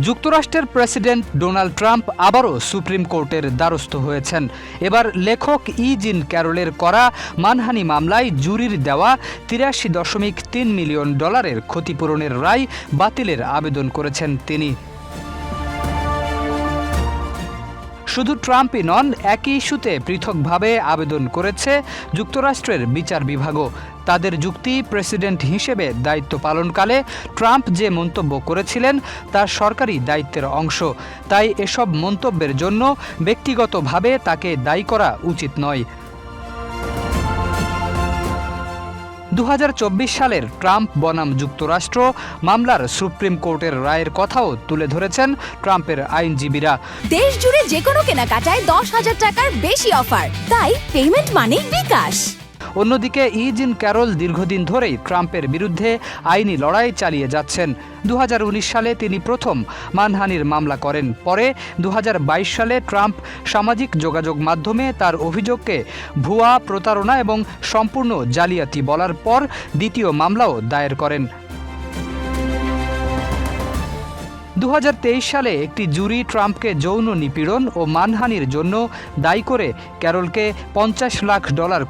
যুক্তরাষ্ট্রের president Donald Trump আবারও supreme কোর্টের দ্বারস্থ হয়েছেন। এবার লেখক জিন ক্যারলের করা মানহানি মামলায় জুরির দেওয়া $83.3 মিলিয়ন ক্ষতিপূরণের রায় বাতিলের আবেদন করেছেন তিনি। শুধু ট্রাম্পই নন, একই ইস্যুতে পৃথকভাবে আবেদন করেছে যুক্তরাষ্ট্রের বিচার বিভাগও। তাদের যুক্তি, প্রেসিডেন্ট হিসেবে দায়িত্ব পালনকালে ট্রাম্প যে মন্তব্য করেছিলেন তা সরকারি দায়িত্বের অংশ, তাই এসব মন্তব্যের জন্য ব্যক্তিগতভাবে তাকে দায়ী করা উচিত নয়। 2024 সালের ট্রাম্প বনাম যুক্তরাষ্ট্র মামলার সুপ্রিম কোর্টের রায়ের কথাও তুলে ধরেছেন ট্রাম্পের আইনজীবীরা। দেশ জুড়ে যে কোনো কেনাকাটায় 10,000 টাকার বেশি অফার, তাই পেমেন্ট মানেই বিকাশ। অন্যদিকে জিন ক্যারল দীর্ঘদিন ধরেই ট্রাম্পের বিরুদ্ধে আইনি লড়াই চালিয়ে যাচ্ছেন। 2019 সালে তিনি প্রথম মানহানির মামলা করেন। পরে 2022 সালে ট্রাম্প সামাজিক যোগাযোগ মাধ্যমে তার অভিযোগকে ভুয়া, প্রতারণা এবং সম্পূর্ণ জালিয়াতি বলার পর দ্বিতীয় মামলাও দায়ের করেন। 2023 সালে একটি জুরি ট্রাম্পকে যৌন নিপীড়ন ও মানহানির জন্য দায়ী করে ক্যারলকে $50 লাখ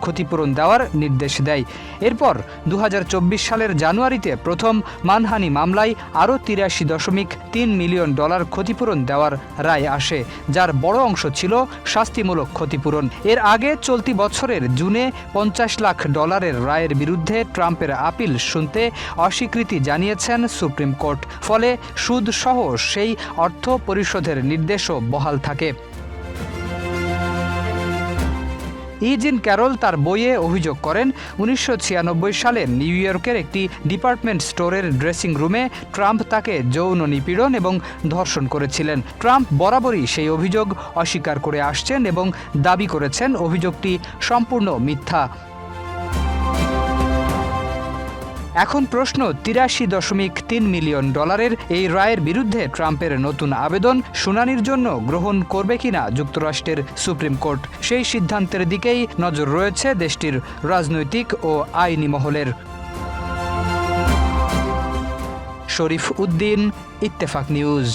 ক্ষতিপূরণ দেওয়ার নির্দেশ দেয়। এরপর 2024 সালের জানুয়ারিতে প্রথম মানহানি মামলায় আরও $83.3 মিলিয়ন ক্ষতিপূরণ দেওয়ার রায় আসে, যার বড় অংশ ছিল শাস্তিমূলক ক্ষতিপূরণ। এর আগে চলতি বছরের জুনে $50 লাখ রায়ের বিরুদ্ধে ট্রাম্পের আপিল শুনতে অস্বীকৃতি জানিয়েছেন সুপ্রিম কোর্ট। ফলে সুদ সহ সেই অর্থ পরিশোধের নির্দেশও বহাল থাকে। জিন ক্যারল তার বইয়ে অভিযোগ করেন, 1996 সালে নিউ ইয়র্কের একটি ডিপার্টমেন্ট স্টোরের ড্রেসিং রুমে ট্রাম্প তাকে যৌন নিপীড়ন এবং ধর্ষণ করেছিলেন। ট্রাম্প বরাবরই সেই অভিযোগ অস্বীকার করে আসছেন এবং দাবি করেছেন অভিযোগটি সম্পূর্ণ মিথ্যা। এখন প্রশ্ন, $83.3 মিলিয়ন এই রায়ের বিরুদ্ধে ট্রাম্পের নতুন আবেদন শুনানির জন্য গ্রহণ করবে কিনা যুক্তরাষ্ট্রের সুপ্রিম কোর্ট। সেই সিদ্ধান্তের দিকেই নজর রয়েছে দেশটির রাজনৈতিক ও আইনি মহলের। শরীফ উদ্দিন, ইত্তেফাক নিউজ।